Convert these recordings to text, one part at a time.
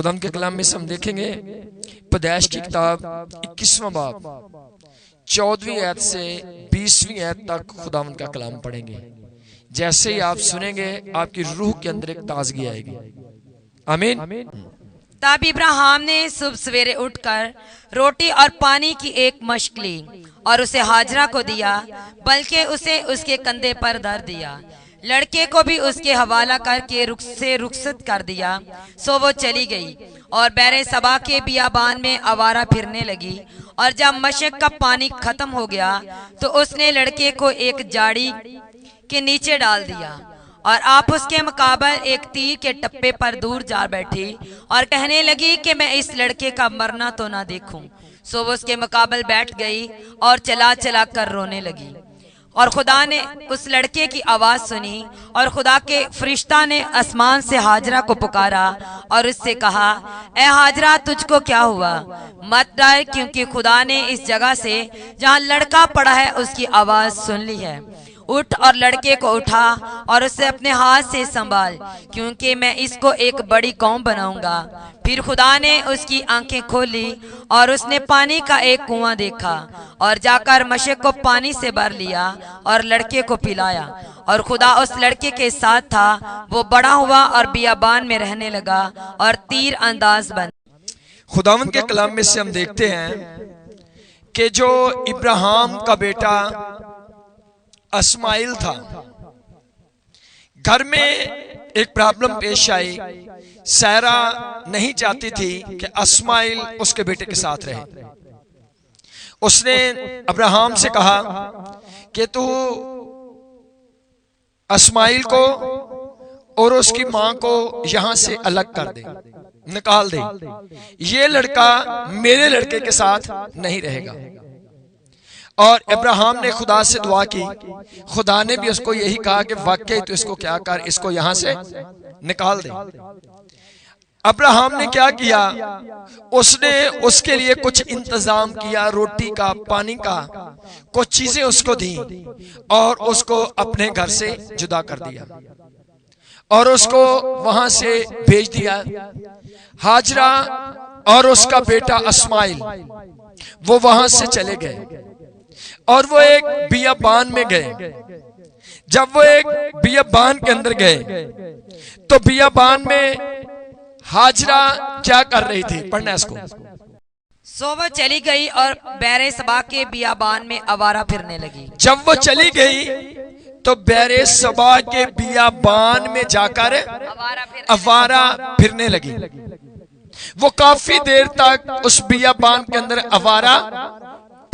खुदा के कलाम में से हम देखेंगे पैदाइश की किताब 21वां बाब 14वीं आयत से 20वीं आयत तक खुदा का कलाम पढ़ेंगे। जैसे ही आप सुनेंगे आपकी रूह के अंदर एक ताजगी आएगी। आमीन। तब इब्राहिम ने सुबह सवेरे उठकर रोटी और पानी की एक मशक ली और उसे हाजरा को दिया, बल्कि उसे उसके कंधे पर धर दिया। लड़के को भी उसके हवाला करके रुखसत कर दिया। सो वो चली गई और बैरे सबा के बियाबान में आवारा फिरने लगी। और जब मशक का पानी खत्म हो गया तो उसने लड़के को एक झाड़ी के नीचे डाल दिया और आप उसके मुकाबले एक तीर के टप्पे पर दूर जा बैठी और कहने लगी कि मैं इस लड़के का मरना तो ना देखूं। सो वो उसके मुकाबले बैठ गई और चला चला कर रोने लगी। और खुदा ने उस लड़के की आवाज सुनी और खुदा के फरिश्ता ने आसमान से हाजरा को पुकारा और उससे कहा, ए हाजरा, तुझको क्या हुआ? मत डर, क्योंकि खुदा ने इस जगह से जहाँ लड़का पड़ा है उसकी आवाज सुन ली है। उठ और लड़के को उठा और उसे अपने हाथ से संभाल, क्योंकि मैं इसको एक बड़ी कौम बनाऊंगा। फिर खुदा ने उसकी आंखें खोली और उसने पानी का एक कुआं देखा और जाकर मशक को पानी से भर लिया और लड़के को पिलाया। और खुदा उस लड़के के साथ था। वो बड़ा हुआ और बियाबान में रहने लगा और तीर अंदाज बन। खुदावंद के कलाम में से हम देखते हैं कि जो इब्राहिम का बेटा इस्माइल था, घर में एक प्रॉब्लम पेश आई। सारा नहीं चाहती थी कि इस्माइल उसके बेटे के साथ रहे। उसने अब्राहम से कहा कि तू इस्माइल को और उसकी मां को यहां से अलग कर दे, निकाल दे। ये लड़का मेरे लड़के के साथ नहीं रहेगा। और अब्राहम ने खुदा से दुआ की। खुदा ने भी उसको यही कहा कि वाकई तो इसको क्या कर, इसको यहां से निकाल दे। अब्राहम ने क्या किया? उसने उसके लिए कुछ इंतजाम किया, रोटी का, पानी का, कुछ चीजें उसको दी और उसको अपने घर से जुदा कर दिया और उसको वहां से भेज दिया। हाजरा और उसका बेटा इस्माइल वो वहां से चले गए और वो एक बियाबान में गए। जब वो एक बियाबान के अंदर गए तो बियाबान में हाजरा क्या कर रही थी? पढ़ना इसको। सो वो चली गई और बैरे सबा के बियाबान में आवारा फिरने लगी। जब वो चली गई तो बैरे सबा के बियाबान में जाकर आवारा फिरने लगी। वो काफी देर तक उस बियाबान के अंदर आवारा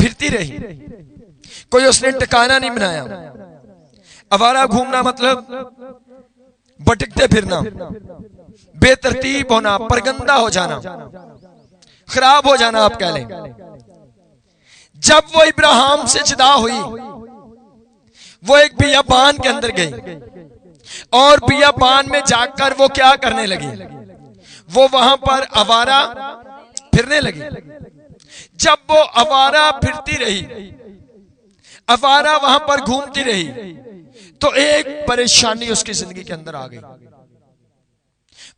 फिरती रही। कोई उसने ठिकाना नहीं बनाया। आवारा घूमना मतलब भटकते फिरना, बेतरतीब होना, परगंदा हो जाना, खराब हो जाना आप कह लें। जब वो इब्राहिम से जुदा हुई, वो एक बियाबान के अंदर गई और बियाबान में जाकर वो क्या करने लगी? वो वहां पर आवारा फिरने लगी। जब वो आवारा फिरती रही, आवारा वहां पर घूमती रही, तो एक परेशानी उसकी जिंदगी के अंदर आ गई।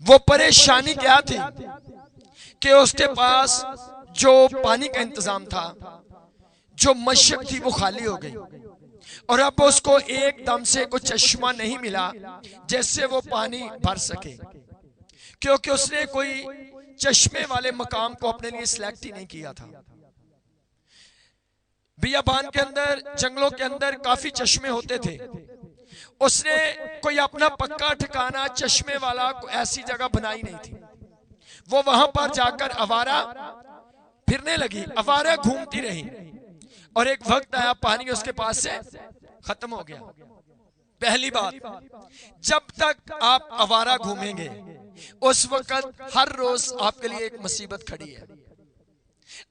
वो परेशानी क्या थी कि उसके पास जो पानी का इंतजाम था, जो मशक थी, वो खाली हो गई और अब उसको एकदम से कोई चश्मा नहीं मिला जैसे वो पानी भर सके, क्योंकि उसने कोई चश्मे वाले मकाम को अपने लिए सिलेक्ट ही नहीं किया था। बियाबान के अंदर, जंगलों के अंदर काफी चश्मे होते थे। उसने कोई अपना पक्का ठिकाना चश्मे वाला ऐसी जगह बनाई नहीं थी। वो वहां पर जाकर आवारा फिरने लगी, आवारा घूमती रही और एक वक्त आया पानी उसके पास से खत्म हो गया। पहली बात, जब तक आप आवारा घूमेंगे उस वक्त हर रोज आपके लिए एक मुसीबत खड़ी है।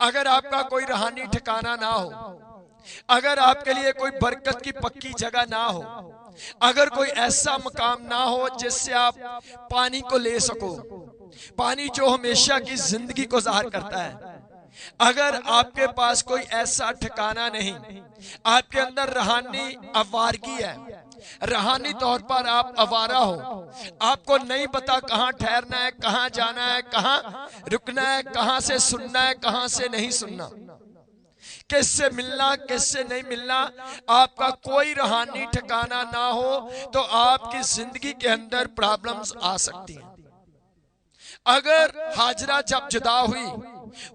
अगर आपका कोई रूहानी ठिकाना ना हो, अगर आपके लिए कोई बरकत की पक्की जगह ना हो, अगर कोई ऐसा मकाम ना हो जिससे आप पानी को ले सको, पानी जो हमेशा की जिंदगी को ज़ाहिर करता है, अगर आपके पास कोई ऐसा ठिकाना नहीं, आपके अंदर रूहानी आवारगी है, रूहानी तौर पर आप आवारा हो, आपको नहीं पता कहाँ ठहरना है, कहाँ जाना है, कहाँ रुकना है, कहाँ से सुनना है, कहाँ से नहीं सुनना, किससे मिलना किससे नहीं मिलना, आपका कोई रूहानी ठिकाना ना हो तो आपकी जिंदगी के अंदर प्रॉब्लम्स आ सकती हैं। अगर हाजरा जब जुदा हुई,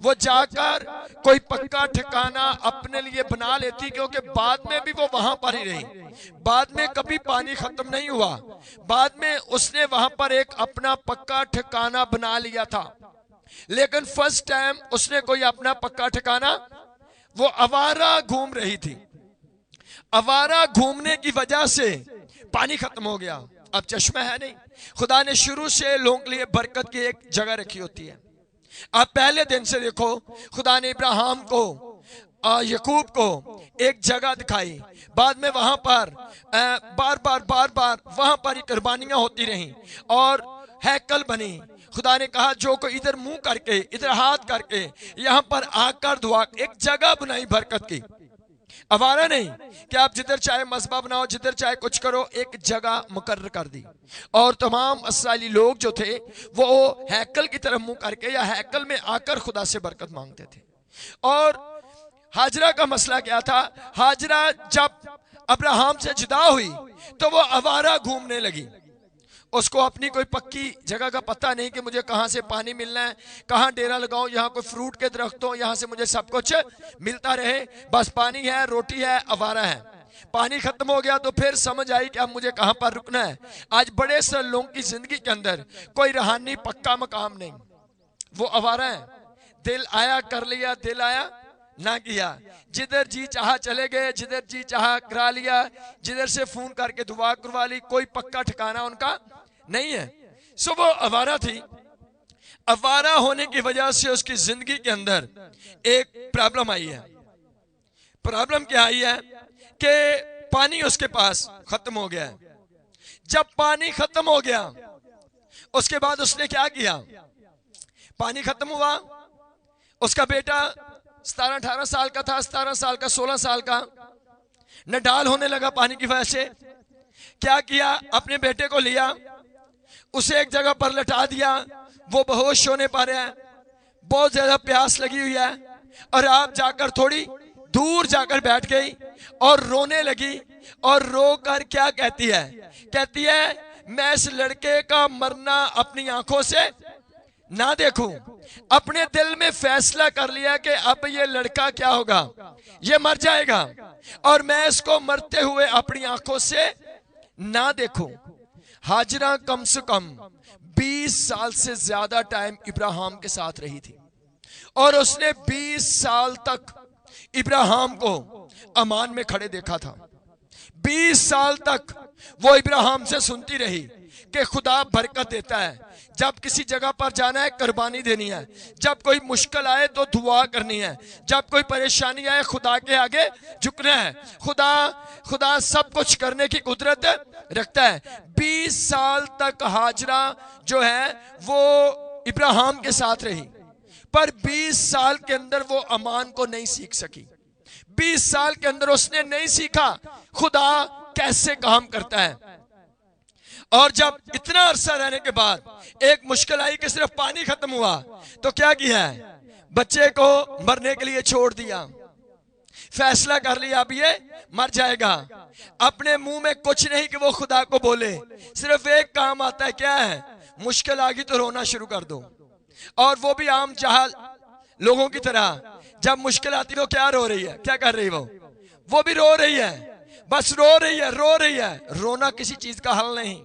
वो जाकर कोई पक्का ठिकाना अपने लिए बना लेती, क्योंकि बाद में भी वो वहां पर ही रही, बाद में कभी पानी खत्म नहीं हुआ, बाद में उसने वहां पर एक अपना पक्का ठिकाना बना लिया था। लेकिन फर्स्ट टाइम उसने कोई अपना पक्का ठिकाना, वो आवारा घूम रही थी, आवारा घूमने की वजह से पानी खत्म हो गया, अब चश्मा है नहीं। खुदा ने शुरू से लोगों के लिए बरकत की एक जगह रखी होती है। आप पहले दिन से देखो, खुदा ने इब्राहिम को, यकूब को एक जगह दिखाई, बाद में वहां पर बार बार वहां पर ही कुर्बानियां होती रहीं और हैकल बनी। खुदा ने कहा जो कोई इधर मुंह करके, इधर हाथ करके यहां पर आकर दुआ, एक जगह बनाई बरकत की। आवारा नहीं कि आप जिधर चाहे मस्बा बनाओ, जिधर चाहे कुछ करो, एक जगह मुकर्रर कर दी। और तमाम इसराइली लोग जो थे वो हैकल की तरफ मुंह करके या हैकल में आकर खुदा से बरकत मांगते थे। और हाजरा का मसला क्या था, हाजरा जब अब्राहम से जुदा हुई तो वो आवारा घूमने लगी, उसको अपनी कोई पक्की जगह का पता नहीं कि मुझे कहाँ से पानी मिलना है, कहाँ डेरा लगाऊं, यहाँ कोई फ्रूट के दरख्त हो, यहाँ से मुझे सब कुछ मिलता रहे, बस पानी है, रोटी है, आवारा है। पानी खत्म हो गया तो फिर समझ आई कि अब मुझे कहाँ पर रुकना है। आज बड़े से लोगों की जिंदगी के अंदर कोई रूहानी पक्का मकाम नहीं, वो आवारा है। दिल आया कर लिया, दिल आया ना किया, जिधर जी चाहा चले गए, जिधर जी चाहा करा लिया, जिधर से फोन करके दुआ करवा ली, कोई पक्का ठिकाना उनका नहीं है। सो वो आवारा थी। आवारा होने की वजह से उसकी जिंदगी के अंदर एक प्रॉब्लम आई है। प्रॉब्लम क्या आई है कि पानी उसके पास खत्म हो गया है। जब पानी खत्म हो गया उसके बाद उसने क्या किया, पानी खत्म हुआ, उसका बेटा 17-18 साल का था, 17 साल का, 16 साल का, नडाल होने लगा पानी की वजह से। क्या किया, अपने बेटे को लिया, उसे एक जगह पर लटा दिया, वो बेहोश होने पर है, बहुत ज्यादा प्यास लगी हुई है, और आप जाकर थोड़ी दूर जाकर बैठ गई और रोने लगी। और रो कर क्या कहती है, कहती है मैं इस लड़के का मरना अपनी आंखों से ना देखूं। अपने दिल में फैसला कर लिया कि अब ये लड़का क्या होगा, ये मर जाएगा, और मैं इसको मरते हुए अपनी आंखों से ना देखूं। हाजरा कम से कम 20 साल से ज्यादा टाइम इब्राहिम के साथ रही थी, और उसने 20 साल तक इब्राहिम को अमान में खड़े देखा था। 20 साल तक वो इब्राहिम से सुनती रही कि खुदा बरकत देता है, जब किसी जगह पर जाना है कुर्बानी देनी है, जब कोई मुश्किल आए तो दुआ करनी है, जब कोई परेशानी आए खुदा के आगे झुकना है। खुदा सब कुछ करने की कुदरत रखता है। 20 साल तक हाजरा जो है वो इब्राहिम के साथ रही, पर 20 साल के अंदर वो अमान को नहीं सीख सकी। 20 साल के अंदर उसने नहीं सीखा खुदा कैसे काम करता है। और जब इतना अरसा रहने के बाद एक मुश्किल आई कि सिर्फ पानी खत्म हुआ, तो क्या किया है, बच्चे को मरने के लिए छोड़ दिया, फैसला कर लिया अब ये मर जाएगा। अपने मुंह में कुछ नहीं कि वो खुदा को बोले, सिर्फ एक काम आता है, क्या है, मुश्किल आ गई तो रोना शुरू कर दो। और वो भी आम चाहल लोगों की तरह, जब मुश्किल आती तो क्या रो रही है, क्या कर रही है, वो भी रो रही है, बस रो रही है। रोना किसी चीज का हल नहीं।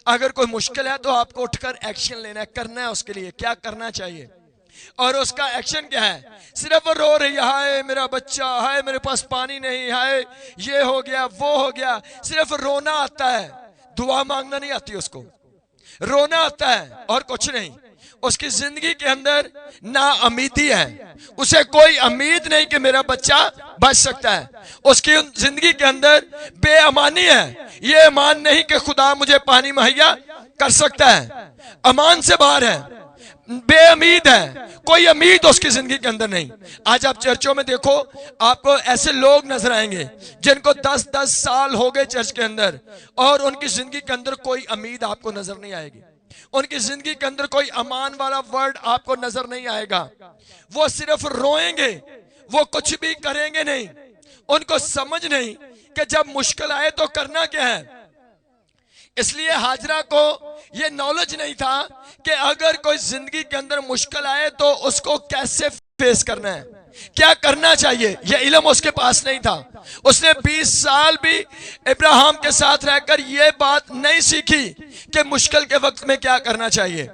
अगर कोई मुश्किल है तो आपको उठकर एक्शन लेना है, करना है, उसके लिए क्या करना चाहिए, और उसका एक्शन क्या है। सिर्फ वो रो रही है, हाय मेरा बच्चा, हाय मेरे पास पानी नहीं, हाय ये हो गया वो हो गया। सिर्फ रोना आता है, दुआ मांगना नहीं आती उसको, रोना आता है और कुछ नहीं। उसकी जिंदगी के अंदर ना उम्मीदी है, उसे कोई उम्मीद नहीं कि मेरा बच्चा बच सकता है। उसकी जिंदगी के अंदर बेअमानी है, ये अमान नहीं कि खुदा मुझे पानी मुहैया कर सकता है, अमान से बाहर है। बेउम्मीद है, कोई उम्मीद उसकी जिंदगी के अंदर नहीं। आज आप चर्चों में देखो, आपको ऐसे लोग नजर आएंगे जिनको 10-10 साल हो गए चर्च के अंदर, और उनकी जिंदगी के अंदर कोई उम्मीद आपको नजर नहीं आएगी। उनकी जिंदगी के अंदर कोई अमान वाला वर्ड आपको नजर नहीं आएगा। वो सिर्फ रोएंगे, वो कुछ भी करेंगे नहीं। उनको समझ नहीं कि जब मुश्किल आए तो करना क्या है। इसलिए हाजरा को यह नॉलेज नहीं था कि अगर कोई जिंदगी के अंदर मुश्किल आए तो उसको कैसे फेस करना है, क्या करना चाहिए, यह इल्म उसके पास नहीं था। उसने 20 साल भी इब्राहिम के साथ रहकर यह बात नहीं सीखी कि मुश्किल के वक्त में क्या करना चाहिए,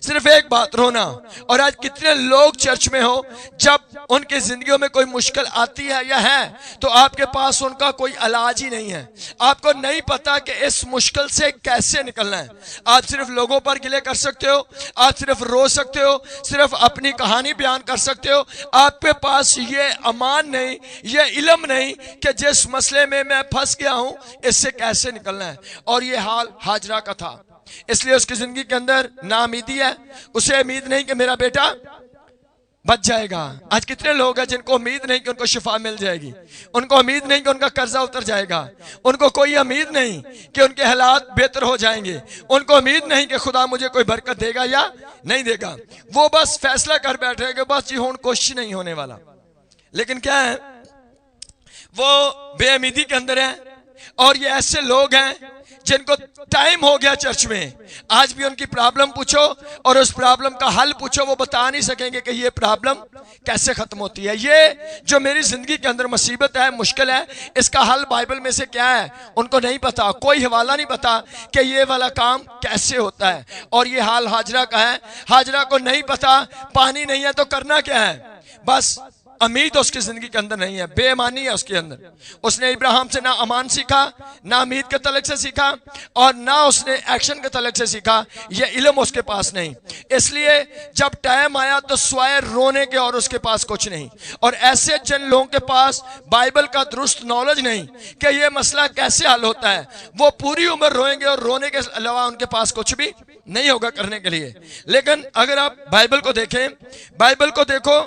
सिर्फ एक बात, रोना। और आज कितने लोग चर्च में हो, जब उनकी जिंदगियों में कोई मुश्किल आती है या है तो आपके पास उनका कोई इलाज ही नहीं है। आपको नहीं पता कि इस मुश्किल से कैसे निकलना है। आप सिर्फ लोगों पर गिले कर सकते हो, आप सिर्फ रो सकते हो, सिर्फ अपनी कहानी बयान कर सकते हो। आपके पास ये अमान नहीं, ये इल्म नहीं कि जिस मसले में मैं फंस गया हूं इससे कैसे निकलना है। और ये हाल हाजरा का था। इसलिए उसकी जिंदगी के अंदर नाउमीदी है। उसे उम्मीद नहीं कि मेरा बेटा बच जाएगा। आज कितने लोग हैं जिनको उम्मीद नहीं कि उनको शिफा मिल जाएगी, उनको उम्मीद नहीं कि उनका कर्जा उतर जाएगा, उनको कोई उम्मीद नहीं कि उनके हालात बेहतर हो जाएंगे, उनको उम्मीद नहीं कि खुदा मुझे कोई बरकत देगा या नहीं देगा। वो बस फैसला कर बैठे कि बस ये कुछ नहीं होने वाला। लेकिन क्या है, वो बेउम्मीदी के अंदर है। और ये ऐसे लोग हैं जिनको टाइम हो गया चर्च में, आज भी उनकी प्रॉब्लम पूछो और उस प्रॉब्लम का हल पूछो, वो बता नहीं सकेंगे कि ये प्रॉब्लम कैसे खत्म होती है। ये जो मेरी जिंदगी के अंदर मुसीबत है, मुश्किल है, इसका हल बाइबल में से क्या है उनको नहीं पता। कोई हवाला नहीं पता कि ये वाला काम कैसे होता है। और ये हाल हाजरा का है। हाजरा को नहीं पता, पानी नहीं है तो करना क्या है। बस उम्मीद उसकी जिंदगी के अंदर नहीं है, बेईमानी है उसके अंदर। उसने इब्राहिम से ना अमान सीखा, ना उम्मीद के तलक से सीखा, और ना उसने एक्शन के तलक से सीखा। यह इल्म उसके पास नहीं। इसलिए जब टाइम आया तो स्वाय रोने के और उसके पास कुछ नहीं। और ऐसे जिन लोगों के पास बाइबल का दुरुस्त नॉलेज नहीं कि यह मसला कैसे हल होता है, वो पूरी उम्र रोएंगे और रोने के अलावा उनके पास कुछ भी नहीं होगा करने के लिए। लेकिन अगर आप बाइबल को देखें, बाइबल को देखो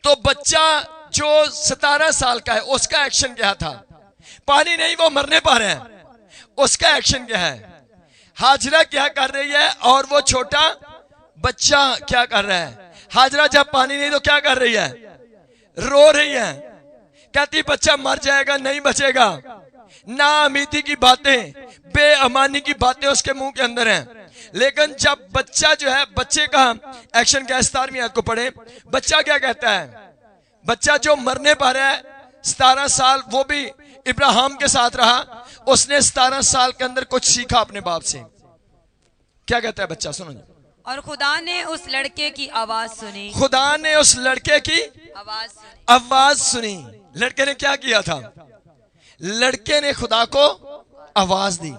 तो बच्चा जो 17 साल का है उसका एक्शन क्या था। पानी नहीं, वो मरने पा रहे हैं, उसका एक्शन क्या है। हाजरा क्या कर रही है और वो छोटा बच्चा क्या कर रहा है। हाजरा जब पानी नहीं तो क्या कर रही है, रो रही है, कहती बच्चा मर जाएगा, नहीं बचेगा। ना उम्मीदी की बातें, बेअमानी की बातें उसके मुंह के अंदर हैं। लेकिन जब बच्चा जो है, बच्चे का एक्शन क्या है, 17वीं आयत को पढ़े। बच्चा क्या कहता है, बच्चा जो मरने पा रहा है, 17 साल वो भी इब्राहिम के साथ रहा, उसने 17 साल के अंदर कुछ सीखा अपने बाप से। क्या कहता है बच्चा, सुनो जी। और खुदा ने उस लड़के की आवाज सुनी, खुदा ने उस लड़के की आवाज सुनी। लड़के ने क्या किया था, लड़के ने खुदा को आवाज दी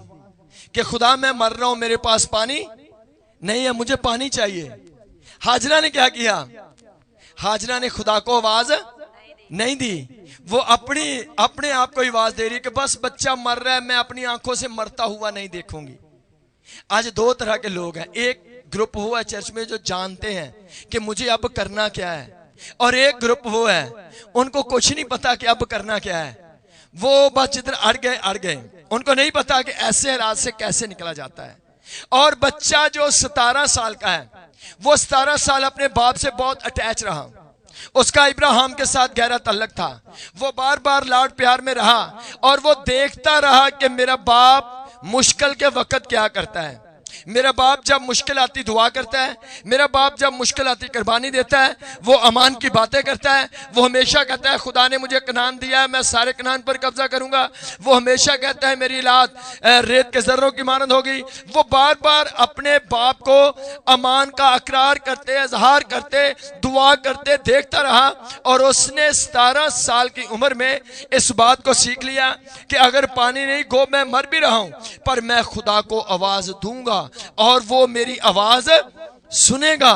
कि खुदा मैं मर रहा हूं, मेरे पास पानी नहीं है, मुझे पानी चाहिए। हाजरा ने क्या किया, हाजरा ने खुदा को आवाज नहीं दी। वो अपने आप को आवाज दे रही कि बस बच्चा मर रहा है, मैं अपनी आंखों से मरता हुआ नहीं देखूंगी। आज दो तरह के लोग हैं। एक ग्रुप वो है चर्च में जो जानते हैं कि मुझे अब करना क्या है, और एक ग्रुप वो है उनको कुछ नहीं पता कि अब करना क्या है। वो बस जिधर अड़ गए, उनको नहीं पता कि ऐसे हालात से कैसे निकला जाता है। और बच्चा जो 17 साल का है, वो 17 साल अपने बाप से बहुत अटैच रहा। उसका इब्राहिम के साथ गहरा तल्लक था। वो बार बार लाड प्यार में रहा और वो देखता रहा कि मेरा बाप मुश्किल के वक्त क्या करता है। मेरा बाप जब मुश्किल आती दुआ करता है, मेरा बाप जब मुश्किल आती कुर्बानी देता है, वो अमान की बातें करता है। वो हमेशा कहता है खुदा ने मुझे कनान दिया है, मैं सारे कनान पर कब्जा करूंगा। वो हमेशा कहता है मेरी औलाद रेत के जर्रों की मानंद होगी। वो बार बार अपने बाप को अमान का अकरार करते, इजहार करते, दुआ करते देखता रहा। और उसने 17 साल की उम्र में इस बात को सीख लिया कि अगर पानी नहीं गो मैं मर भी रहा हूं, पर मैं खुदा को आवाज दूंगा और वो मेरी आवाज सुनेगा।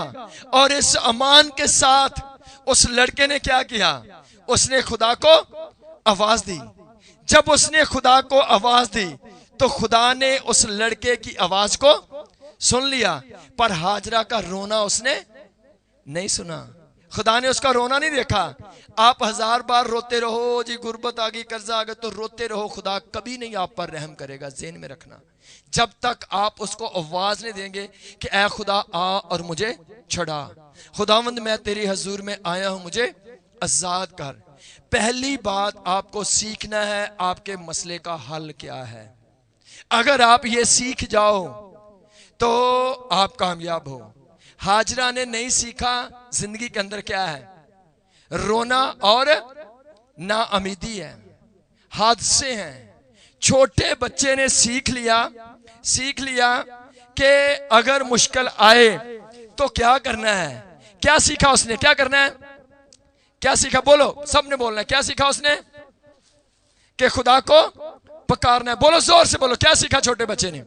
और इस अमान के साथ उस लड़के ने क्या किया, उसने खुदा को आवाज दी। जब उसने खुदा को आवाज दी तो खुदा ने उस लड़के की आवाज को सुन लिया, पर हाजरा का रोना उसने नहीं सुना। खुदा ने उसका रोना नहीं देखा। आप 1000 बार रोते रहो, जी गुर्बत आ गई, कर्जा आ गया, तो रोते रहो, खुदा कभी नहीं आप पर रहम करेगा। ज़हन में रखना, जब तक आप उसको आवाज नहीं देंगे कि ऐ खुदा आ और मुझे छुड़ा, खुदावंद मैं तेरी हजूर में आया हूं, मुझे आजाद कर। पहली बात आपको सीखना है, आपके मसले का हल क्या है। अगर आप ये सीख जाओ तो आप कामयाब हो। हाजरा ने नहीं सीखा जिंदगी के अंदर क्या है, रोना और नाउमीदी है, हादसे हैं। छोटे बच्चे ने सीख लिया कि अगर मुश्किल आए तो क्या करना है। क्या सीखा उसने, क्या करना है, क्या सीखा, बोलो, सबने बोलना है। क्या सीखा उसने, कि खुदा को पुकारना है। बोलो, जोर से बोलो, क्या सीखा छोटे बच्चे ने।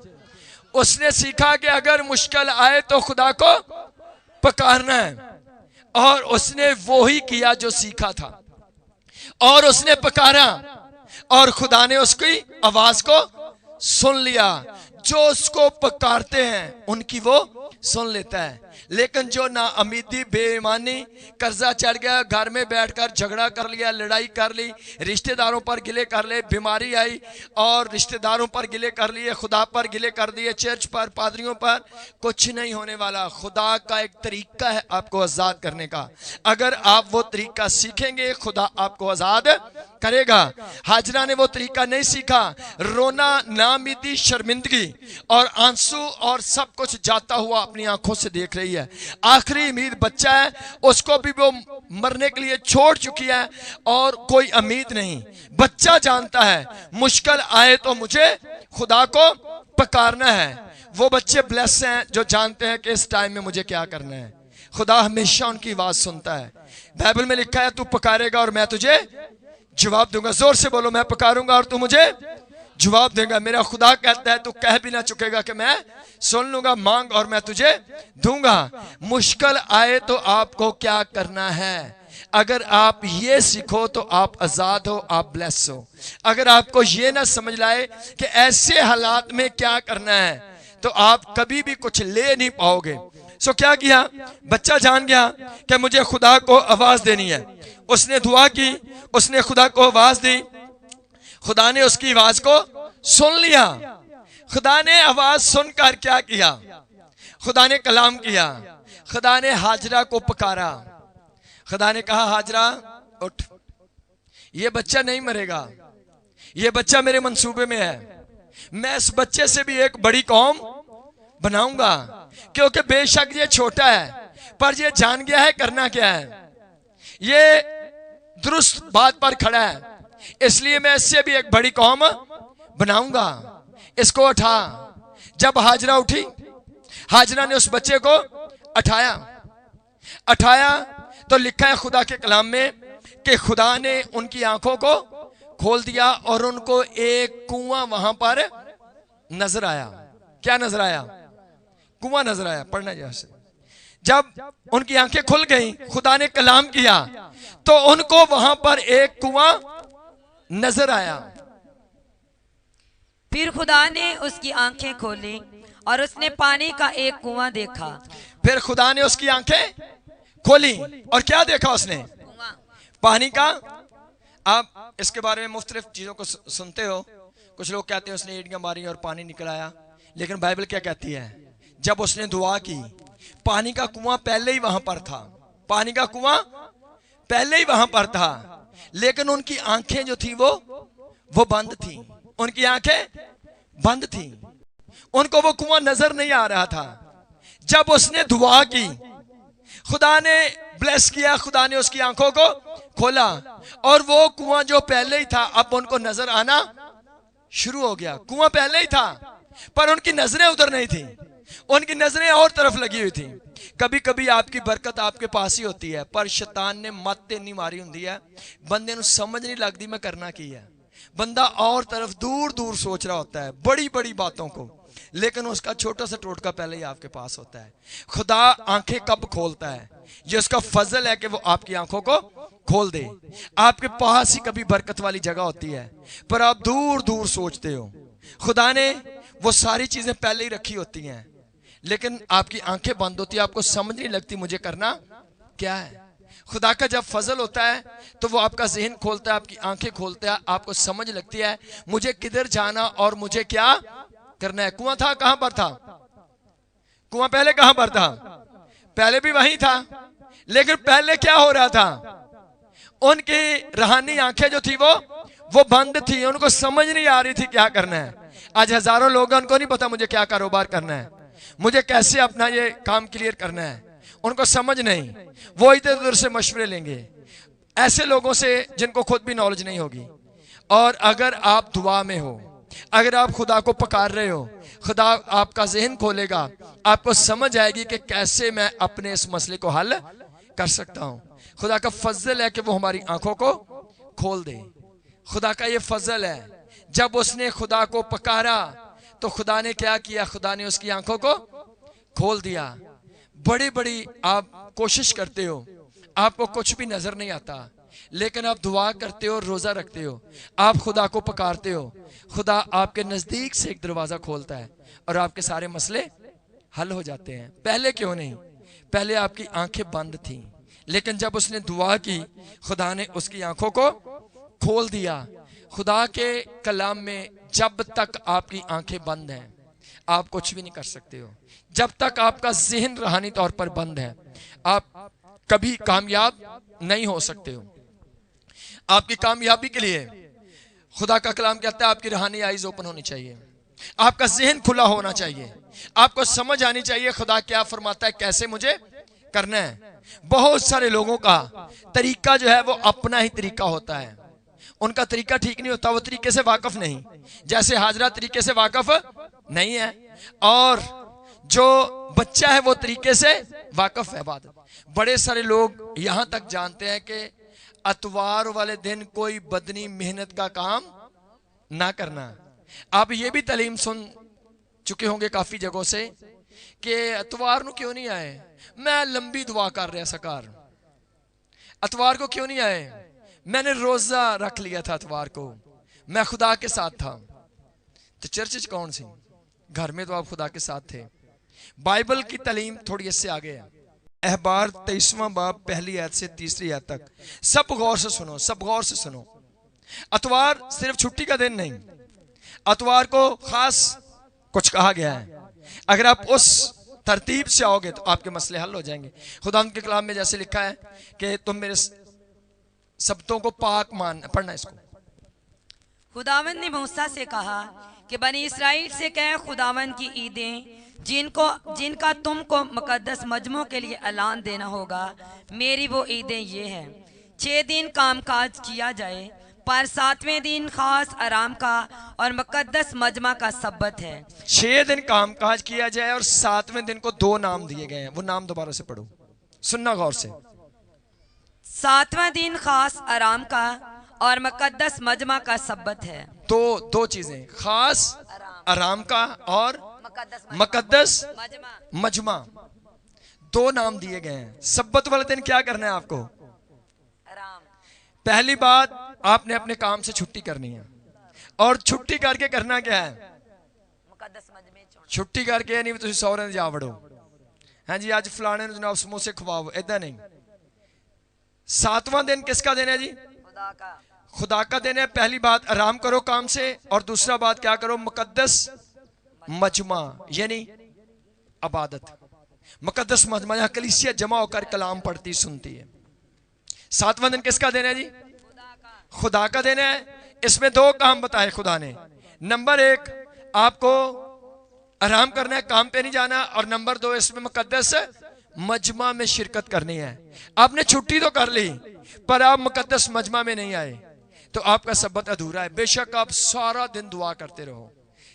उसने सीखा कि अगर मुश्किल आए तो खुदा को पुकारना है, और उसने वो ही किया जो सीखा था, और उसने पुकारा और खुदा ने उसकी आवाज को सुन लिया। जो उसको पुकारते हैं उनकी वो सुन लेता है। लेकिन जो नाउमीदी, बेईमानी, कर्जा चढ़ गया, घर में बैठकर झगड़ा कर लिया, लड़ाई कर ली, रिश्तेदारों पर गिले कर ले, बीमारी आई और रिश्तेदारों पर गिले कर लिए, खुदा पर गिले कर दिए, चर्च पर, पादरियों पर, कुछ नहीं होने वाला। खुदा का एक तरीका है आपको आजाद करने का। अगर आप वो तरीका सीखेंगे, खुदा आपको आजाद करेगा। हाजरा ने वो तरीका नहीं सीखा। रोना, नाउमीदी, शर्मिंदगी और आंसू और सब कुछ जाता हुआ अपनी आंखों से देख रही है। आखिरी उम्मीद बच्चा है, उसको भी वो मरने के लिए छोड़ चुकी है और कोई उम्मीद नहीं। बच्चा जानता है मुश्किल आए तो मुझे खुदा को पुकारना है। वो बच्चे ब्लेस हैं जो जानते हैं कि इस टाइम में मुझे क्या करना है। खुदा हमेशा उनकी आवाज सुनता है। बाइबल में लिखा है, तू पुकारेगा और मैं तुझे जवाब दूंगा। जोर से बोलो, मैं पुकारूंगा और तू मुझे जवाब देगा। मेरा खुदा कहता है, तू कह भी ना चुकेगा कि मैं सुन लूंगा, मांग और मैं तुझे दूंगा। मुश्किल आए तो आपको क्या करना है। अगर आप ये सीखो तो आप आजाद हो, आप ब्लेस हो। अगर आपको ये ना समझ लाए कि ऐसे हालात में क्या करना है, तो आप कभी भी कुछ ले नहीं पाओगे। सो क्या किया, बच्चा जान गया कि मुझे खुदा को आवाज देनी है। उसने दुआ की, उसने खुदा को आवाज दी, खुदा ने उसकी आवाज को सुन लिया। खुदा ने आवाज सुनकर क्या किया, खुदा ने कलाम किया। खुदा ने हाजरा को पुकारा। खुदा ने कहा, हाजरा उठ, ये बच्चा नहीं मरेगा, ये बच्चा मेरे मंसूबे में है। मैं इस बच्चे से भी एक बड़ी कौम बनाऊंगा, क्योंकि बेशक ये छोटा है पर ये जान गया है करना क्या है। ये दुरुस्त बात पर खड़ा है, इसलिए मैं इससे भी एक बड़ी कौम बनाऊंगा। इसको उठा। जब हाजरा उठी, हाजरा ने उस बच्चे को उठाया तो लिखा है खुदा के कलाम में कि खुदा ने उनकी आंखों को खोल दिया और उनको एक कुआं वहां पर नजर आया। क्या नजर आया, कुआं नजर आया। पढ़ना जैसे, जब उनकी आंखें खुल गई, खुदा ने कलाम किया तो उनको वहां पर एक कुआं नजर आया। फिर खुदा ने उसकी आंखें खोली और उसने पानी का एक कुआं देखा। फिर खुदा ने उसकी आंखें खोली और क्या देखा उसने, पानी का। आप इसके बारे में मुख्तलिफ चीजों को सुनते हो। कुछ लोग कहते हैं उसने एड़ियां मारी और पानी निकल आया, लेकिन बाइबल क्या कहती है, जब उसने दुआ की, पानी का कुआं पहले ही वहां पर था। पानी का कुआं पहले ही वहां पर था, लेकिन उनकी आंखें जो थी वो बंद थी। उनकी आंखें बंद थी, उनको वो कुआं नजर नहीं आ रहा था। जब उसने दुआ की, खुदा ने ब्लेस किया, खुदा ने उसकी आंखों को खोला और वो कुआं जो पहले ही था अब उनको नजर आना शुरू हो गया। कुआं पहले ही था पर उनकी नजरें उधर नहीं थी, उनकी नजरें और तरफ लगी हुई थी। कभी कभी आपकी बरकत आपके पास ही होती है, पर शैतान ने मत नहीं मारी हुंदी है, बंदे नूं समझ नहीं लगती मैं करना की है। बंदा और तरफ दूर दूर सोच रहा होता है बड़ी बड़ी बातों को, लेकिन उसका छोटा सा टोटका पहले ही आपके पास होता है। खुदा आंखें कब खोलता है, ये उसका फजल है कि वो आपकी आंखों को खोल दे। आपके पास ही कभी बरकत वाली जगह होती है पर आप दूर दूर सोचते हो। खुदा ने वो सारी चीजें पहले ही रखी होती हैं, लेकिन आपकी आंखें बंद होती है, आपको समझ नहीं लगती मुझे करना क्या है। खुदा का जब फजल होता है तो वो आपका जहन खोलता है, आपकी आंखें खोलता है, आपको समझ लगती है मुझे किधर जाना और मुझे क्या करना है। कुआं था, कहां पर था? कुआं पहले कहां पर था? पहले भी वहीं था, लेकिन पहले क्या हो रहा था? उनकी रूहानी आंखें जो थी वो बंद थी, उनको समझ नहीं आ रही थी क्या करना है। आज हजारों लोग हैं, उनको नहीं पता मुझे क्या कारोबार करना है, मुझे कैसे अपना ये काम क्लियर करना है, उनको समझ नहीं। वो इधर उधर से मशवरे लेंगे, ऐसे लोगों से जिनको खुद भी नॉलेज नहीं होगी। और अगर आप दुआ में हो, अगर आप खुदा को पुकार रहे हो, खुदा आपका जहन खोलेगा, आपको समझ आएगी कि कैसे मैं अपने इस मसले को हल कर सकता हूं। खुदा का फजल है कि वो हमारी आंखों को खोल दे। खुदा का ये फजल है, जब उसने खुदा को पुकारा तो खुदा ने क्या किया? खुदा ने उसकी आंखों को खोल दिया। बड़ी बड़ी आप कोशिश करते हो, आपको कुछ भी नजर नहीं आता, लेकिन आप दुआ करते हो, रोजा रखते हो, आप खुदा को पुकारते हो, खुदा आपके नजदीक से एक दरवाजा खोलता है और आपके सारे मसले हल हो जाते हैं। पहले क्यों नहीं? पहले आपकी आंखें बंद थी, लेकिन जब उसने दुआ की, खुदा ने उसकी आंखों को खोल दिया। खुदा के कलाम में जब तक आपकी आंखें बंद हैं, आप कुछ भी नहीं कर सकते हो। जब तक आपका जहन रूहानी तौर पर बंद है, आप कभी कामयाब नहीं हो सकते हो। आपकी कामयाबी के लिए खुदा का कलाम कहता है आपकी रूहानी आईज ओपन होनी चाहिए, आपका जहन खुला होना चाहिए, आपको समझ आनी चाहिए खुदा क्या फरमाता है, कैसे मुझे करना है। बहुत सारे लोगों का तरीका जो है वो अपना ही तरीका होता है, उनका तरीका ठीक नहीं होता, वो तरीके से वाकफ नहीं। जैसे हाजरा तरीके से वाकफ नहीं है, और जो बच्चा है वो तरीके से वाकफ है। बात बड़े सारे लोग यहां तक जानते हैं कि अतवार वाले दिन कोई बदनी मेहनत का काम ना करना। आप ये भी तालीम सुन चुके होंगे काफी जगहों से कि अतवार को क्यों नहीं आए, मैं लंबी दुआ कर रहा सरकार, अतवार को क्यों नहीं आए, मैंने रोजा रख लिया था अतवार को, मैं खुदा के साथ था। तो चर्च कौन सी? घर में तो आप खुदा के साथ थे। बाइबल की तालीम थोड़ी इससे आगे है। अहबार 23वां बाब पहली आयत से तीसरी आयत तक सब गौर से सुनो, सब गौर से सुनो। अतवार सिर्फ छुट्टी का दिन नहीं, अतवार को खास कुछ कहा गया है। अगर आप उस तरतीब से आओगे तो आपके मसले हल हो जाएंगे। खुदा के कलाम में जैसे लिखा है कि तुम मेरे शब्दों को पाक मान, पढ़ना इसको। खुदावंद ने मूसा से कहा कि बनी इस्राएल से कह, खुदावंद की ईदें जिनका तुमको मुकद्दस मजमों के लिए ऐलान देना होगा, मेरी वो ईदें ये हैं। 6 दिन कामकाज किया जाए, पर 7वें दिन खास आराम का और मुकद्दस मजमा का सब्बत है। 6 दिन कामकाज किया जाए और 7वें दिन को 2 नाम दिए गए हैं। वो नाम दोबारा से पढ़ो, सुनना गौर से। 7वां दिन खास आराम का और मुकद्दस मजमा का सब्बत है। दो चीजें, खास आराम का और मुकद्दस मजमा, 2 नाम दिए गए हैं। सब्बत वाले दिन क्या करना है आपको? आराम। पहली बात, आपने अपने काम से छुट्टी करनी है, और छुट्टी करके करना क्या है? मुकद्दस मजमे छुट्टी करके नहीं तुम सौरे जा वड़ो, हाँ जी आज फलाने जनाब समोसे खवाओ, ऐदा नहीं। 7वां दिन किसका दिन है जी? खुदा का दिन है। पहली बात आराम करो काम से, और दूसरा बात क्या करो? मुकद्दस मजमा यानी इबादत। मुकद्दस मजमा यहां कलीसिया जमा होकर कलाम पढ़ती सुनती है। 7वां दिन किसका दिन है जी? खुदा का दिन है। इसमें 2 काम बताए खुदा ने। नंबर 1 आपको आराम करना है, काम पे नहीं जाना, और नंबर 2 इसमें मुकद्दस मजमा में शिरकत करनी है। आपने छुट्टी तो कर ली, पर आप मुकद्दस मजमा में नहीं आए तो आपका सब्बत अधूरा है। बेशक आप सारा दिन दुआ करते रहो,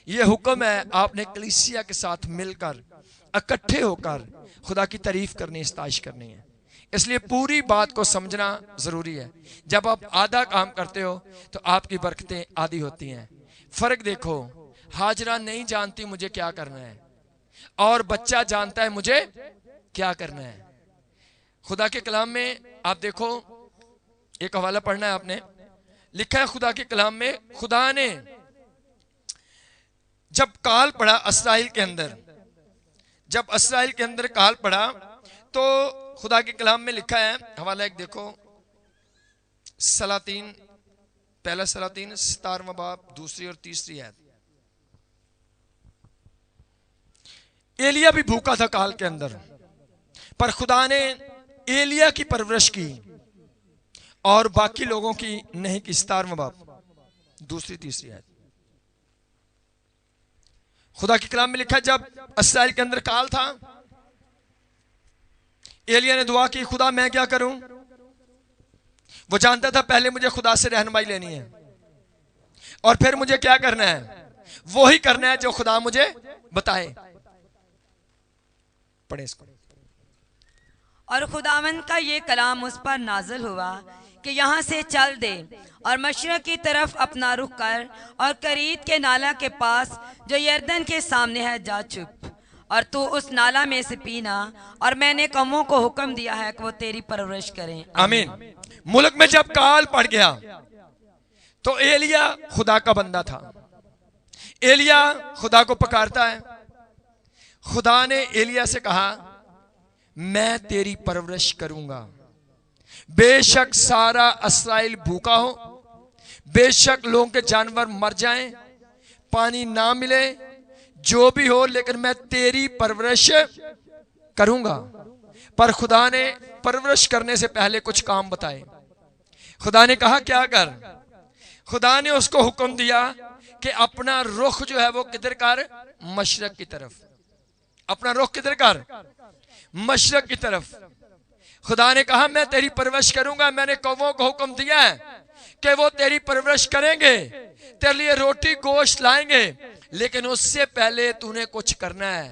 यह हुक्म है। आपने कलीसिया के साथ मिलकर इकट्ठे होकर खुदा की तारीफ करनी, इस्ताइश करनी है। इसलिए पूरी बात को समझना जरूरी है। जब आप आधा काम करते हो तो आपकी बरकतें आधी होती हैं। फर्क देखो, हाजरा नहीं जानती मुझे क्या करना है, और बच्चा जानता है मुझे क्या करना है। खुदा के कलाम में आप देखो, एक हवाला पढ़ना है आपने, लिखा है खुदा के कलाम में, खुदा ने जब काल पड़ा इस्राएल के अंदर, जब इसराइल के अंदर काल पड़ा तो खुदा के कलाम में लिखा है, हवाला एक देखो, सलातीन, पहला सलातीन 17वां बाब 2 और 3 आयत। एलिया भी भूखा था काल के अंदर, पर खुदा ने एलिया की परवरिश की और बाकी लोगों की नहीं की। 17वां बाब 2-3 आयत। खुदा के कलाम में लिखा है, जब इसराइल के अंदर काल था, एलिया ने दुआ की, खुदा मैं क्या करूं? वो जानता था पहले मुझे खुदा से रहनुमाई लेनी है और फिर मुझे क्या करना है, वो ही करना है जो खुदा मुझे बताए। पढ़े इसको। और खुदावंद का ये कलाम उस पर नाजिल हुआ कि यहाँ से चल दे और मशरक की तरफ अपना रुख कर और करीत के नाला के पास जो यरदन के सामने है जा छुप, और तू उस नाला में से पीना, और मैंने कौमों को हुक्म दिया है कि वो तेरी परवरिश करें। आमीन। मुल्क में जब काल पड़ गया तो एलिया खुदा का बंदा था। एलिया खुदा को पुकारता है। खुदा ने एलिया से कहा, मैं तेरी परवरिश करूंगा, बेशक सारा इस्राएल भूखा हो, बेशक लोगों के जानवर मर जाएं, पानी ना मिले, जो भी हो, लेकिन मैं तेरी परवरिश करूंगा। पर खुदा ने परवरिश करने से पहले कुछ काम बताए। खुदा ने कहा क्या कर? खुदा ने उसको हुक्म दिया कि अपना रुख जो है वो किधर कर? मशरक की तरफ। अपना रुख किधर कर? मशरक की तरफ। खुदा ने कहा मैं तेरी परवरिश करूंगा। मैंने कौमों को हुक्म दिया है कि वो तेरी परवरिश करेंगे, तेरे लिए रोटी गोश्त लाएंगे, लेकिन उससे पहले तूने कुछ करना है।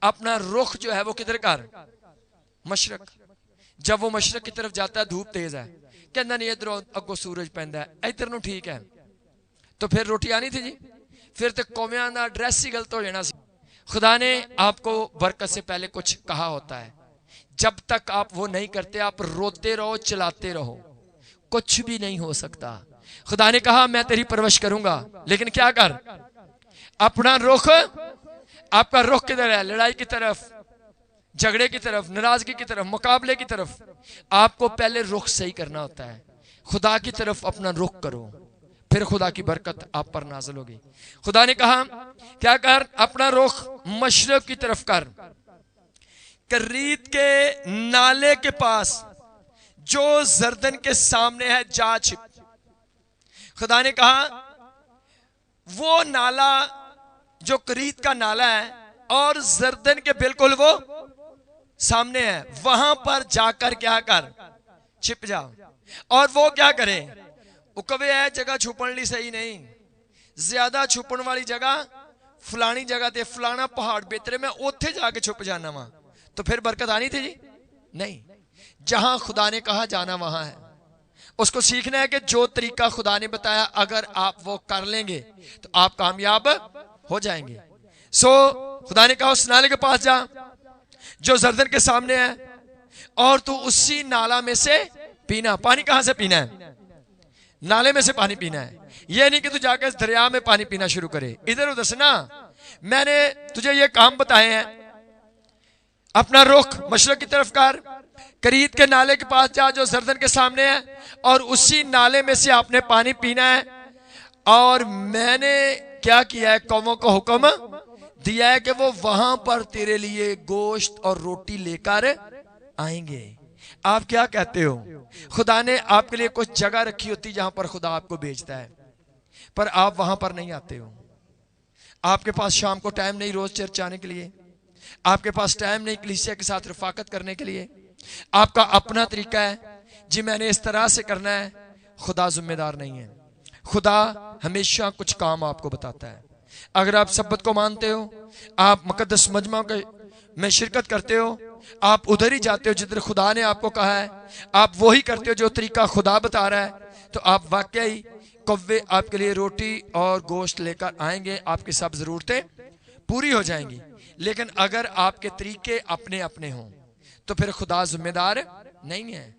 अपना रुख जो है वो किधर कर? मशरक। जब वो मशरक की तरफ जाता है, धूप तेज है, कहना नहीं इधरों अगो सूरज पैंदा है, इधर नूं ठीक है, तो फिर रोटी आनी थी जी, फिर तो कौमियां दा ड्रेस ही गलत हो जाना सी। खुदा ने आपको बरकत से पहले कुछ कहा होता है, जब तक आप वो नहीं करते, आप रोते रहो, चलाते रहो, कुछ भी नहीं हो सकता। खुदा ने कहा मैं तेरी परवरिश करूंगा, लेकिन क्या कर? अपना रुख, आपका रुख किधर है? लड़ाई की तरफ, झगड़े की तरफ, नाराजगी की तरफ, मुकाबले की तरफ। आपको पहले रुख सही करना होता है। खुदा की तरफ अपना रुख करो, फिर खुदा की बरकत आप पर नाज़िल होगी। खुदा ने कहा क्या कर? अपना रुख मशरक की तरफ कर, करीत के नाले के पास जो जरदन के सामने है जा छिप। खुदा ने कहा वो नाला जो करीत का नाला है और जरदन के बिल्कुल वो सामने है, वहां पर जाकर क्या कर? छिप जाओ। और वो क्या करे? कवे है जगह छुपन ली सही नहीं, ज्यादा छुपन वाली जगह फलानी जगह ते फलाना पहाड़ बेहतर, मैं उत्थे जाके छुप जाना वहां, तो फिर बरकत आनी थी जी? नहीं। जहां खुदा ने कहा जाना वहां है। उसको सीखना है कि जो तरीका खुदा ने बताया अगर आप वो कर लेंगे तो आप कामयाब हो जाएंगे। सो खुदा ने कहा उस नाले के पास जा जो जरदन के सामने है, और तू उसी नाला में से पीना। पानी कहां से पीना है? नाले में से पानी पीना है। यह नहीं कि तू जाकर दरिया में पानी पीना शुरू करे, इधर उधर से ना। मैंने तुझे ये काम बताए हैं। अपना रुख मशरक की तरफ कर, करीत के नाले के पास जा जो जरदन के सामने है, और उसी नाले में से आपने पानी पीना है। और मैंने क्या किया है? कौमों को हुक्म दिया है कि वो वहां पर तेरे लिए गोश्त और रोटी लेकर आएंगे। आप क्या कहते हो? खुदा ने आपके लिए कुछ जगह रखी होती जहां पर खुदा आपको भेजता है, पर आप वहां पर नहीं आते हो। आपके पास शाम को टाइम नहीं रोज चर्च आने के लिए, आपके पास टाइम नहीं कलीसिया के साथ रफाकत करने के लिए। आपका अपना तरीका है जी, मैंने इस तरह से करना है। खुदा जिम्मेदार नहीं है। खुदा हमेशा कुछ काम आपको बताता है। अगर आप सब्बत को मानते हो, आप मुकद्दस मजमा में शिरकत करते हो, आप उधर ही जाते हो जिधर खुदा ने आपको कहा है, आप वही करते हो जो तरीका खुदा बता रहा है, तो आप वाकई कौवे आपके लिए रोटी और गोश्त लेकर आएंगे, आपकी सब जरूरतें पूरी हो जाएंगी। लेकिन अगर आपके तरीके अपने अपने हों तो फिर खुदा जिम्मेदार नहीं है।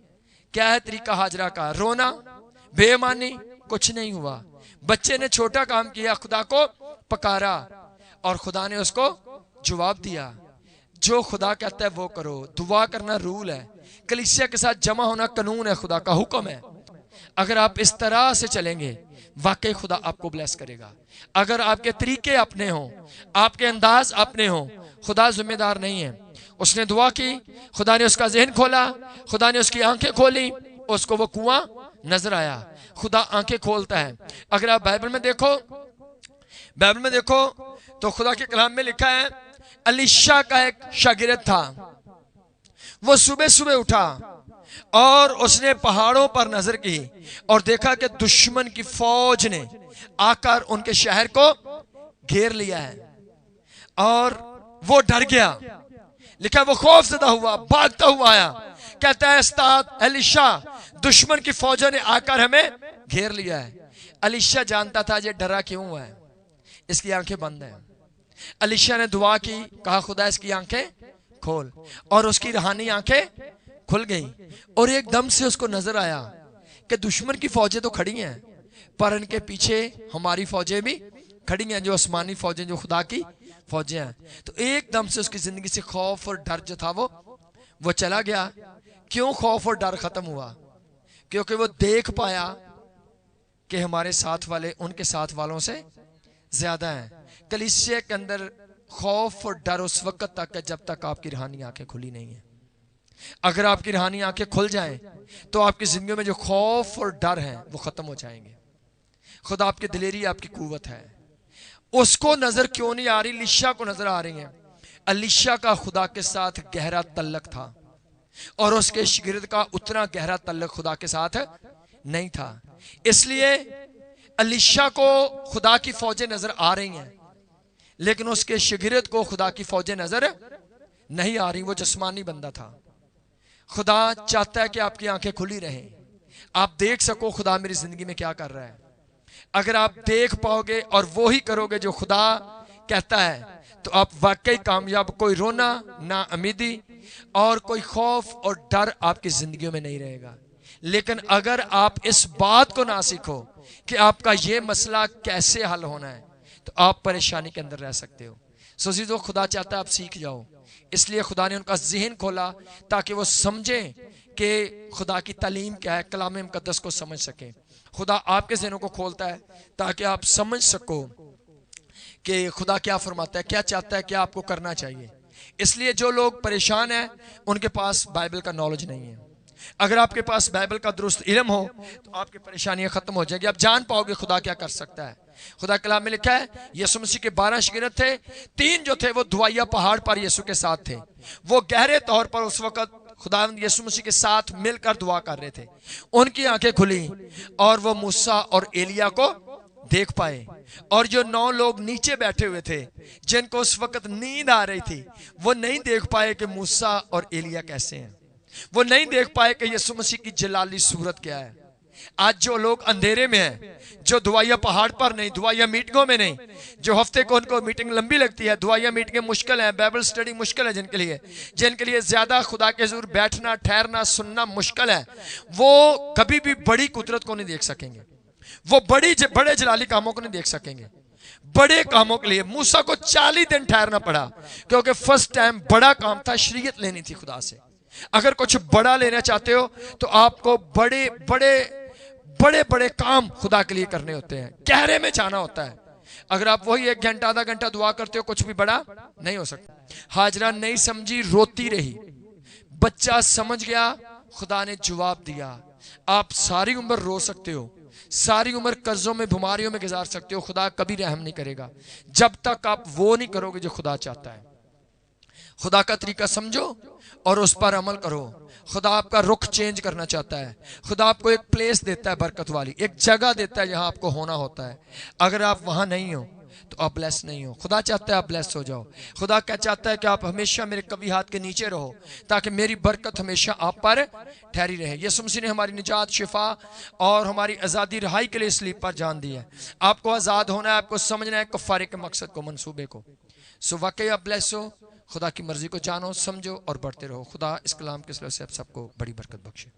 क्या है तरीका हाजरा का? रोना, बेईमानी, कुछ नहीं हुआ। बच्चे ने छोटा काम किया, खुदा को पकारा और खुदा ने उसको जवाब दिया। जो खुदा कहता है वो करो। दुआ करना रूल है, कलीसिया के साथ जमा होना कानून है, खुदा का हुक्म है। अगर आप इस तरह से चलेंगे वाकई खुदा आपको ब्लेस करेगा। अगर आपके तरीके अपने हों, आपके अंदाज अपने हों, खुदा जिम्मेदार नहीं है। उसने दुआ की, खुदा ने उसका जहन खोला, खुदा ने उसकी आंखें खोली, उसको वो कुआं नजर आया। खुदा आंखें खोलता है। अगर आप बाइबल में देखो तो खुदा के कलाम में लिखा है, अलीशा का एक शागिर्द था, वो सुबह सुबह उठा और उसने पहाड़ों पर नजर की और देखा कि दुश्मन की फौज ने आकर उनके शहर को घेर लिया है और वो डर गया। लिखा वो खौफजदा हुआ, भागता हुआ आया, कहता है उस्ताद अलीशा, दुश्मन की फौजों ने आकर हमें घेर लिया है। अलीशा जानता था ये डरा क्यों हुआ है, इसकी आंखें बंद हैं। अलीशा ने दुआ की, कहा खुदा इसकी आंखें खोल, और उसकी रूहानी आंखें खुल गई और एकदम से उसको नजर आया कि दुश्मन की फौजें तो खड़ी हैं पर इनके पीछे हमारी फौजें भी खड़ी हैं, जो आसमानी फौजें, जो खुदा की फौजें हैं। तो एकदम से उसकी जिंदगी से खौफ और डर जो था वो चला गया। क्यों खौफ और डर खत्म हुआ? क्योंकि वो देख पाया कि हमारे साथ वाले उनके साथ वालों से ज्यादा हैं। कलीसिया के अंदर खौफ और डर उस वक्त तक है जब तक आपकी रूहानी आंखें खुली नहीं है। अगर आपकी रूहानी आंखें खुल जाएं तो आपकी जिंदगी में जो खौफ और डर है वो खत्म हो जाएंगे। खुदा आपकी दिलेरी, आपकी कुव्वत है। उसको नजर क्यों नहीं आ रही? अलीशा को नजर आ रही है। अलीशा का खुदा के साथ गहरा तल्लक था और उसके शागिर्द का उतना गहरा तल्लक खुदा के साथ नहीं था। इसलिए अलीशा को खुदा की फौजें नजर आ रही हैं लेकिन उसके शागिर्द को खुदा की फौजें नजर नहीं आ रही। वो जिस्मानी बंदा था। खुदा चाहता है कि आपकी आंखें खुली रहें, आप देख सको खुदा मेरी जिंदगी में क्या कर रहा है। अगर आप देख पाओगे और वो ही करोगे जो खुदा कहता है तो आप वाकई कामयाब। कोई रोना, ना उम्मीदी और कोई खौफ और डर आपकी जिंदगियों में नहीं रहेगा। लेकिन अगर आप इस बात को ना सीखो कि आपका ये मसला कैसे हल होना है तो आप परेशानी के अंदर रह सकते हो। सोचो खुदा चाहता है आप सीख जाओ, इसलिए खुदा ने उनका जहन खोला ताकि वो समझें कि खुदा की तालीम क्या है, कलाम मुकद्दस को समझ सकें। खुदा आपके ज़हनों को खोलता है ताकि आप समझ सको कि खुदा क्या फरमाता है, क्या चाहता है, क्या आपको करना चाहिए। इसलिए जो लोग परेशान हैं उनके पास बाइबल का नॉलेज नहीं है। अगर आपके पास बाइबल का दुरुस्त इल्म हो तो आपकी परेशानियां खत्म हो जाएगी। आप जान पाओगे खुदा क्या कर सकता है। खुदा कलाम में लिखा है यीशु मसीह के 12 शागिर्द थे, 3 जो थे वो दुआइया पहाड़ पर यीशु के साथ थे। वो गहरे तौर पर उस वक्त खुदा यीशु मसीह के साथ मिलकर दुआ कर रहे थे। उनकी आंखें खुली और वो मूसा और एलिया को देख पाए। और जो 9 लोग नीचे बैठे हुए थे जिनको उस वक्त नींद आ रही थी, वो नहीं देख पाए कि मूसा और एलिया कैसे हैं। वो नहीं देख पाए कि यीशु मसीह की जलाली सूरत क्या है। आज जो लोग अंधेरे में हैं, जो दुआइया पहाड़ पर नहीं, दुआइया मीटिंगों में नहीं, जो हफ्ते को उनको मीटिंग लंबी लगती है, दुआइया मीटिंगें मुश्किल है, बाइबल स्टडी मुश्किल है जिनके लिए ज्यादा खुदा के हुजूर बैठना, ठहरना, सुनना मुश्किल है, वो कभी भी बड़ी कुदरत को नहीं देख सकेंगे। वो बड़े जलाली कामों को नहीं देख सकेंगे। बड़े कामों के लिए मूसा को 40 दिन ठहरना पड़ा क्योंकि फर्स्ट टाइम बड़ा काम था, शरीयत लेनी थी खुदा से। अगर कुछ बड़ा लेना चाहते हो तो आपको बड़े बड़े काम खुदा के लिए करने होते हैं, गहरे में जाना होता है। अगर आप वही 1 घंटा आधा घंटा दुआ करते हो कुछ भी बड़ा नहीं हो सकता। हाजरा नहीं समझी, रोती रही, बच्चा समझ गया, खुदा ने जवाब दिया। आप सारी उम्र रो सकते हो, सारी उम्र कर्जों में, बीमारियों में गुजार सकते हो, खुदा कभी रहम नहीं करेगा जब तक आप वो नहीं करोगे जो खुदा चाहता है। खुदा का तरीका समझो और उस पर अमल करो। खुदा आपका रुख चेंज करना चाहता है। खुदा आपको एक प्लेस देता है बरकत वाली, एक जगह देता है जहां आपको होना होता है। अगर आप वहां नहीं हो तो आप ब्लेस नहीं हो। खुदा चाहता है आप ब्लेस हो जाओ। खुदा क्या चाहता है कि आप हमेशा मेरे कभी हाथ के नीचे रहो ताकि मेरी बरकत हमेशा आप पर ठहरी रहे। यीशु मसीह ने हमारी निजात, शिफा और हमारी आज़ादी, रहाई के लिए स्लीप पर जान दी है। आपको आज़ाद होना है, आपको समझना है कफ़ारे के मकसद को, मंसूबे को। सो वाकई आप ब्लेस हो। खुदा की मर्जी को जानो, समझो और बढ़ते रहो। खुदा इस कलाम के सिलसिले से आप सबको बड़ी बरकत बख्शे।